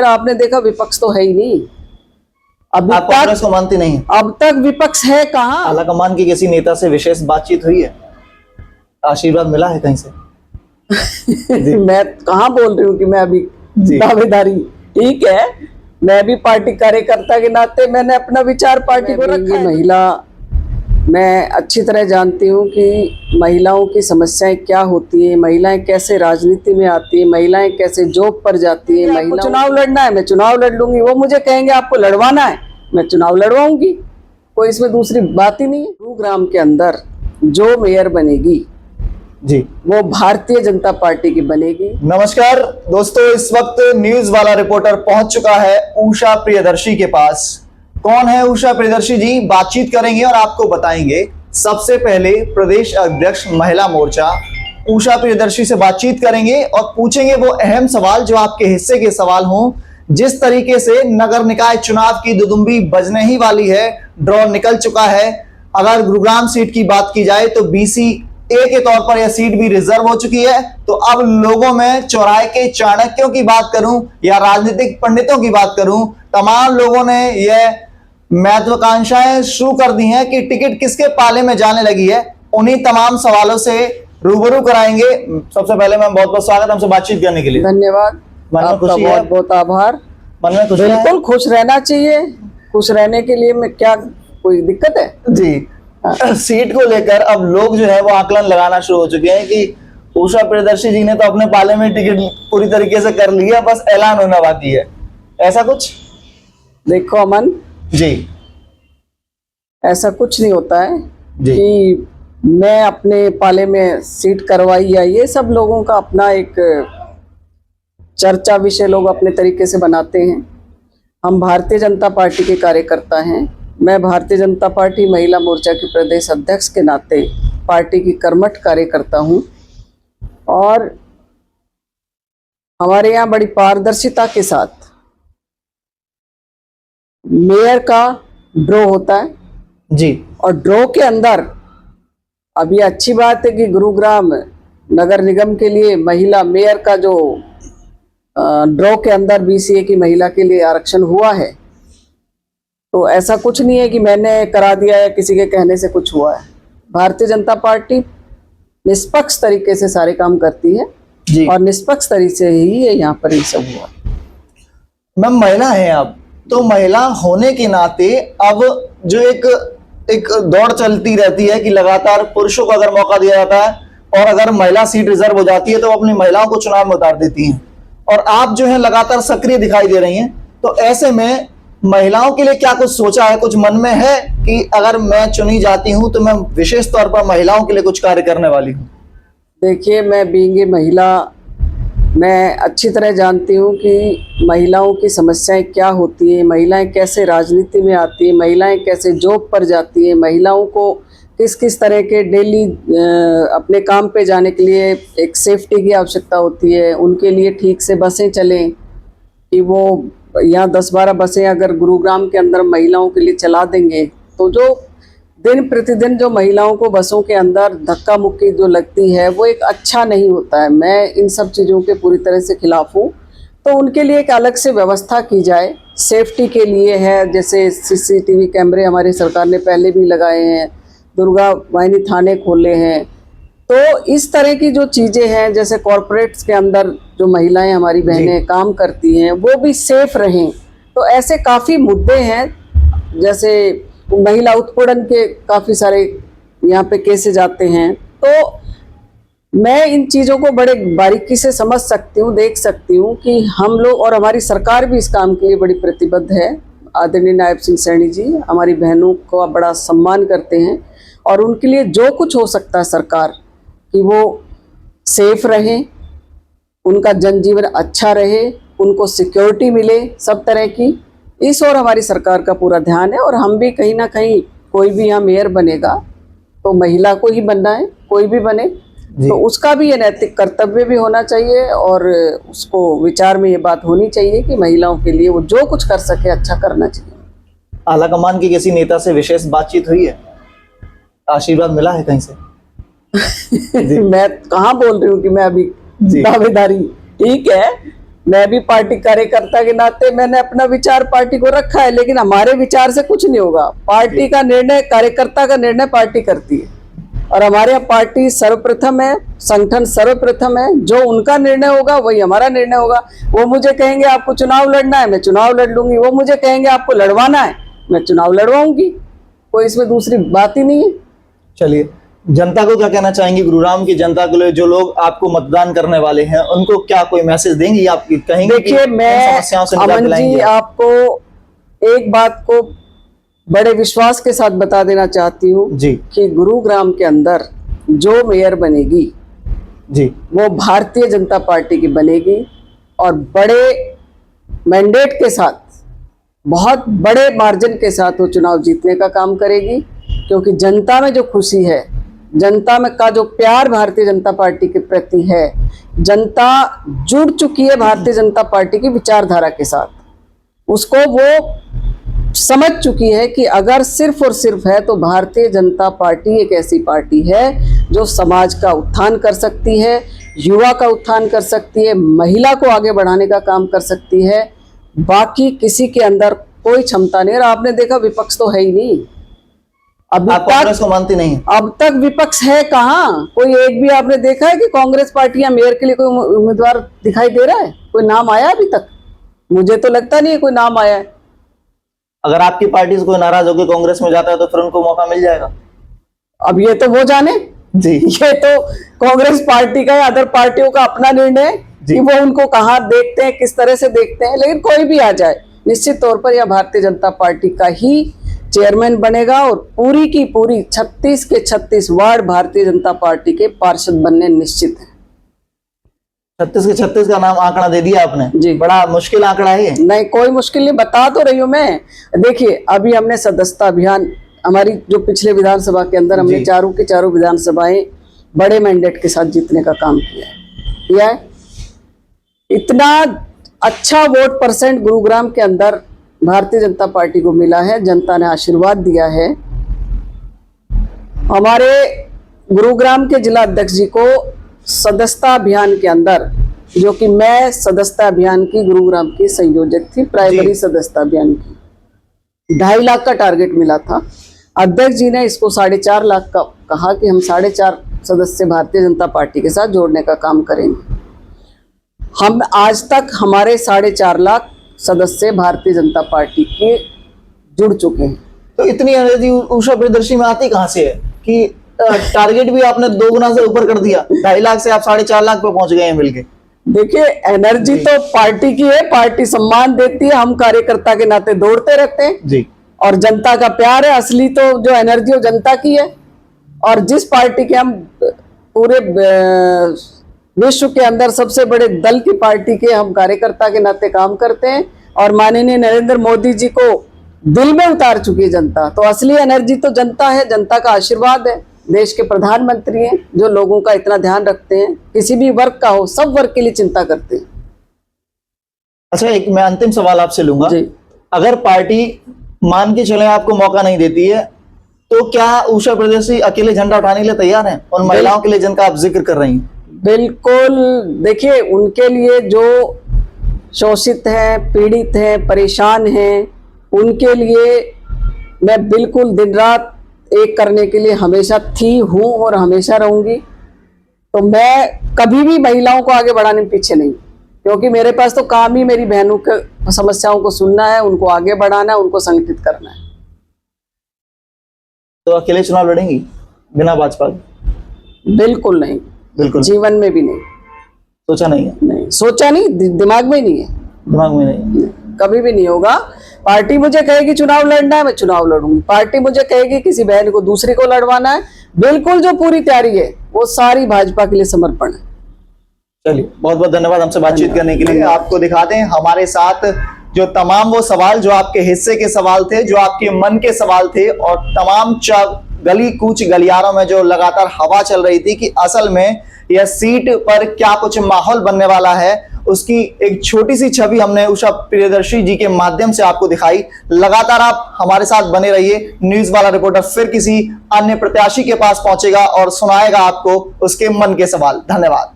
आपने देखा विपक्ष तो है ही नहीं। अभी आप कांग्रेस को मानती नहीं? अब तक विपक्ष है कहाँ? आलाकमान की किसी नेता से विशेष बातचीत हुई है? आशीर्वाद मिला है कहीं से? मैं कहाँ बोल रही हूँ कि मैं अभी दावेदारी, ठीक है, मैं भी पार्टी कार्यकर्ता के नाते मैंने अपना विचार पार्टी को रखा है। महिला, मैं अच्छी तरह जानती हूँ कि महिलाओं की समस्याएं क्या होती है, महिलाएं कैसे राजनीति में आती है, महिलाएं कैसे जॉब पर जाती है। महिला चुनाव लड़ना है, मैं चुनाव लड़ लूंगी। वो मुझे कहेंगे आपको लड़वाना है, मैं चुनाव लड़वाऊंगी। कोई इसमें दूसरी बात ही नहीं है। गुरुग्राम के अंदर जो मेयर बनेगी जी, वो भारतीय जनता पार्टी की बनेगी। नमस्कार दोस्तों, इस वक्त न्यूज वाला रिपोर्टर पहुंच चुका है उषा प्रियदर्शी के पास। कौन है उषा प्रियदर्शी जी, बातचीत करेंगे और आपको बताएंगे। सबसे पहले प्रदेश अध्यक्ष महिला मोर्चा उषा प्रियदर्शी से बातचीत करेंगे और पूछेंगे वो अहम सवाल जो आपके हिस्से के सवाल हों। जिस तरीके से नगर निकाय चुनाव की दुदुम्बी बजने ही वाली है, ड्रॉ निकल चुका है। अगर गुरुग्राम सीट की बात की जाए तो BC ए के तौर पर यह सीट भी रिजर्व हो चुकी है। तो अब लोगों में चौराहे के चाणक्यों की बात करूं या राजनीतिक पंडितों की बात करूं, तमाम लोगों ने यह महत्वाकांक्षाएं शुरू कर दी हैं कि टिकट किसके पाले में जाने लगी है। उन्हीं तमाम सवालों से रूबरू कराएंगे। सबसे पहले मैम बहुत बहुत स्वागत हमसे बातचीत करने के लिए। धन्यवाद, आपका बहुत बहुत आभार। मन में खुशी है? बिल्कुल खुश रहना चाहिए। खुश रहने के लिए में क्या कोई दिक्कत है जी। सीट को लेकर अब लोग जो है वो आकलन लगाना शुरू हो चुके हैं कि उषा प्रियदर्शी जी ने तो अपने पाले में टिकट पूरी तरीके से कर लिया, बस ऐलान होना बाकी है। ऐसा कुछ? देखो अमन जी, ऐसा कुछ नहीं होता है जी। कि मैं अपने पाले में सीट करवाई या ये सब लोगों का अपना एक चर्चा विषय लोग अपने तरीके से बनाते हैं। हम भारतीय जनता पार्टी के कार्यकर्ता हैं। मैं भारतीय जनता पार्टी महिला मोर्चा के प्रदेश अध्यक्ष के नाते पार्टी की कर्मठ कार्यकर्ता हूं और हमारे यहाँ बड़ी पारदर्शिता के साथ मेयर का ड्रॉ होता है जी। और ड्रॉ के अंदर अभी अच्छी बात है कि गुरुग्राम नगर निगम के लिए महिला मेयर का जो ड्रॉ के अंदर BCA की महिला के लिए आरक्षण हुआ है। तो ऐसा कुछ नहीं है कि मैंने करा दिया या किसी के कहने से कुछ हुआ है। भारतीय जनता पार्टी निष्पक्ष तरीके से सारे काम करती है जी। और निष्पक्ष तरीके से ही ये यहाँ पर ये सब हुआ। मैम महिला है आप, तो महिला होने के नाते अब जो एक दौड़ चलती रहती है कि लगातार पुरुषों को अगर मौका दिया जाता है और अगर महिला सीट रिजर्व हो जाती है तो अपनी महिलाओं को चुनाव में उतार देती हैं, और आप जो है लगातार सक्रिय दिखाई दे रही हैं। तो ऐसे में महिलाओं के लिए क्या कुछ सोचा है, कुछ मन में है कि अगर मैं चुनी जाती हूं तो मैं विशेष तौर पर महिलाओं के लिए कुछ कार्य करने वाली हूं? देखिए, मैं बीइंग ए महिला, मैं अच्छी तरह जानती हूँ कि महिलाओं की समस्याएं क्या होती है, महिलाएं कैसे राजनीति में आती है, महिलाएं कैसे जॉब पर जाती है, महिलाओं को किस किस तरह के डेली अपने काम पे जाने के लिए एक सेफ्टी की आवश्यकता होती है। उनके लिए ठीक से बसें चलें कि वो यहाँ 10-12 बसें अगर गुरुग्राम के अंदर महिलाओं के लिए चला देंगे तो जो दिन प्रतिदिन जो महिलाओं को बसों के अंदर धक्का मुक्की जो लगती है वो एक अच्छा नहीं होता है। मैं इन सब चीज़ों के पूरी तरह से खिलाफ हूँ। तो उनके लिए एक अलग से व्यवस्था की जाए, सेफ्टी के लिए है। जैसे CCTV कैमरे हमारी सरकार ने पहले भी लगाए हैं, दुर्गा वाहिनी थाने खोले हैं। तो इस तरह की जो चीज़ें हैं, जैसे कॉरपोरेट्स के अंदर जो महिलाएं हमारी बहनें काम करती हैं वो भी सेफ रहें। तो ऐसे काफ़ी मुद्दे हैं, जैसे महिला उत्पीड़न के काफ़ी सारे यहाँ पे केसेस आते हैं। तो मैं इन चीज़ों को बड़े बारीकी से समझ सकती हूँ, देख सकती हूँ कि हम लोग और हमारी सरकार भी इस काम के लिए बड़ी प्रतिबद्ध है। आदरणीय नायब सिंह सैनी जी हमारी बहनों को बड़ा सम्मान करते हैं और उनके लिए जो कुछ हो सकता है सरकार कि वो सेफ रहें, उनका जनजीवन अच्छा रहे, उनको सिक्योरिटी मिले सब तरह की, इस और हमारी सरकार का पूरा ध्यान है। और हम भी कहीं ना कहीं, कोई भी यहाँ मेयर बनेगा तो महिला को ही बनना है, कोई भी बने तो उसका भी ये नैतिक कर्तव्य भी होना चाहिए और उसको विचार में ये बात होनी चाहिए कि महिलाओं के लिए वो जो कुछ कर सके अच्छा करना चाहिए। आलाकमान की किसी नेता से विशेष बातचीत हुई है? आशीर्वाद मिला है कहीं से? मैं कहाँ बोल रही हूँ कि मैं अभी दावेदारी, ठीक है, मैं भी पार्टी कार्यकर्ता के नाते मैंने अपना विचार पार्टी को रखा है, लेकिन हमारे विचार से कुछ नहीं होगा। पार्टी का निर्णय, कार्यकर्ता का निर्णय पार्टी करती है और हमारे यहाँ पार्टी सर्वप्रथम है, संगठन सर्वप्रथम है। जो उनका निर्णय होगा वही हमारा निर्णय होगा। वो मुझे कहेंगे आपको चुनाव लड़ना है, मैं चुनाव लड़ लूंगी। वो मुझे कहेंगे आपको लड़वाना है, मैं चुनाव लड़वाऊंगी। कोई इसमें दूसरी बात ही नहीं है। चलिए, जनता को क्या कहना चाहेंगे? गुरुग्राम की जनता के लिए, जो लोग आपको मतदान करने वाले हैं, उनको क्या कोई मैसेज देंगे या आप कहेंगे? देखिए, मैं अमन जी आपको एक बात को बड़े विश्वास के साथ बता देना चाहती हूँ जी कि गुरुग्राम के अंदर जो मेयर बनेगी जी, वो भारतीय जनता पार्टी की बनेगी और बड़े मैंडेट के साथ, बहुत बड़े मार्जिन के साथ वो चुनाव जीतने का काम करेगी। क्योंकि जनता में जो खुशी है, जनता में का जो प्यार भारतीय जनता पार्टी के प्रति है, जनता जुड़ चुकी है भारतीय जनता पार्टी की विचारधारा के साथ। उसको वो समझ चुकी है कि अगर सिर्फ और सिर्फ है तो भारतीय जनता पार्टी एक ऐसी पार्टी है जो समाज का उत्थान कर सकती है, युवा का उत्थान कर सकती है, महिला को आगे बढ़ाने का काम कर सकती है। बाकी किसी के अंदर कोई क्षमता नहीं। और आपने देखा विपक्ष तो है ही नहीं। अभी आप कांग्रेस को मानती नहीं? अब तक विपक्ष है कहाँ? कोई एक भी आपने देखा है कि कांग्रेस पार्टी या मेयर के लिए कोई उम्मीदवार दिखाई दे रहा है? कोई नाम आया अभी तक? मुझे तो लगता नहीं है कोई नाम आया है। अगर आपकी पार्टी से कोई नाराज होकर कांग्रेस में जाता है तो फिर उनको मौका मिल जाएगा? अब ये तो वो जाने जी, ये तो कांग्रेस पार्टी का या अदर पार्टियों का अपना निर्णय है कि वो उनको कहाँ देखते हैं, किस तरह से देखते हैं। लेकिन कोई भी आ जाए, निश्चित तौर पर यह भारतीय जनता पार्टी का ही चेयरमैन बनेगा और पूरी की पूरी 36 के 36 वार्ड भारतीय जनता पार्टी के पार्षद बनने निश्चित है। 36 के 36 का नाम आंकड़ा दे दिया आपने जी। बड़ा मुश्किल आंकड़ा है। नहीं, कोई मुश्किल नहीं, बता तो रही हूँ मैं। देखिए, अभी हमने सदस्यता अभियान, हमारी जो पिछले विधानसभा के अंदर हमने चारों के चारों विधानसभाएं बड़े मैंडेट के साथ जीतने का काम किया है। इतना अच्छा वोट परसेंट गुरुग्राम के अंदर भारतीय जनता पार्टी को मिला है। जनता ने आशीर्वाद दिया है। हमारे गुरुग्राम के जिला अध्यक्ष जी को सदस्यता अभियान के अंदर, जो कि मैं सदस्यता अभियान की गुरुग्राम की संयोजक थी, प्राइमरी सदस्यता अभियान की, 2.5 लाख का टारगेट मिला था। अध्यक्ष जी ने इसको 4.5 लाख का कहा कि हम 4.5 सदस्य भारतीय जनता पार्टी के साथ जोड़ने का काम करेंगे। हम आज तक हमारे 4.5 लाख सदस्य भारतीय जनता पार्टी के जुड़ चुके हैं। तो इतनी एनर्जी उषा प्रियदर्शी में आती कहाँ से है कि टारगेट भी आपने 2 गुना से ऊपर कर दिया? 2.5 लाख से आप 4.5 लाख पे पहुंच गए हैं मिलके। देखिए, एनर्जी तो पार्टी की है, पार्टी सम्मान देती है, हम कार्यकर्ता के नाते दौड़ते रहते हैं जी। और जनता का प्यार है। असली तो जो एनर्जी वो जनता की है। और जिस पार्टी के हम पूरे विश्व के अंदर सबसे बड़े दल की पार्टी के हम कार्यकर्ता के नाते काम करते हैं और माननीय नरेंद्र मोदी जी को दिल में उतार चुकी है जनता, तो असली एनर्जी तो जनता है, जनता का आशीर्वाद है। देश के प्रधानमंत्री हैं जो लोगों का इतना ध्यान रखते हैं, किसी भी वर्ग का हो, सब वर्ग के लिए चिंता करते हैं। अच्छा, एक मैं अंतिम सवाल आपसे लूंगा जी। अगर पार्टी मान के चले आपको मौका नहीं देती है तो क्या उषा प्रियदर्शी अकेले झंडा उठाने के लिए तैयार हैं उन महिलाओं के लिए जिनका आप जिक्र कर रही हैं? बिल्कुल। देखिए, उनके लिए जो शोषित हैं, पीड़ित हैं, परेशान हैं, उनके लिए मैं बिल्कुल दिन रात एक करने के लिए हमेशा थी, हूँ और हमेशा रहूंगी। तो मैं कभी भी महिलाओं को आगे बढ़ाने में पीछे नहीं, क्योंकि मेरे पास तो काम ही मेरी बहनों के समस्याओं को सुनना है, उनको आगे बढ़ाना है, उनको संगठित करना है। तो अकेले चुनाव लड़ेंगी बिना भाजपा के? बिल्कुल नहीं, बिल्कुल जीवन में भी नहीं। सोचा नहीं है? नहीं सोचा, नहीं, दिमाग में ही नहीं है, दिमाग में नहीं, कभी भी नहीं होगा। पार्टी मुझे कहेगी चुनाव लड़ना है, मैं चुनाव लड़ूंगी। पार्टी मुझे कहेगी किसी बहन को दूसरी को लड़वाना है, बिल्कुल जो पूरी तैयारी है वो सारी भाजपा के लिए समर्पण है। चलिए, बहुत बहुत धन्यवाद हमसे बातचीत करने के लिए। आपको दिखा दें हमारे साथ जो तमाम वो सवाल जो आपके हिस्से के सवाल थे, जो आपके मन के सवाल थे, और तमाम गली कूच गलियारों में जो लगातार हवा चल रही थी कि असल में यह सीट पर क्या कुछ माहौल बनने वाला है, उसकी एक छोटी सी छवि हमने उषा प्रियदर्शी जी के माध्यम से आपको दिखाई। लगातार आप हमारे साथ बने रहिए। न्यूज वाला रिपोर्टर फिर किसी अन्य प्रत्याशी के पास पहुंचेगा और सुनाएगा आपको उसके मन के सवाल। धन्यवाद।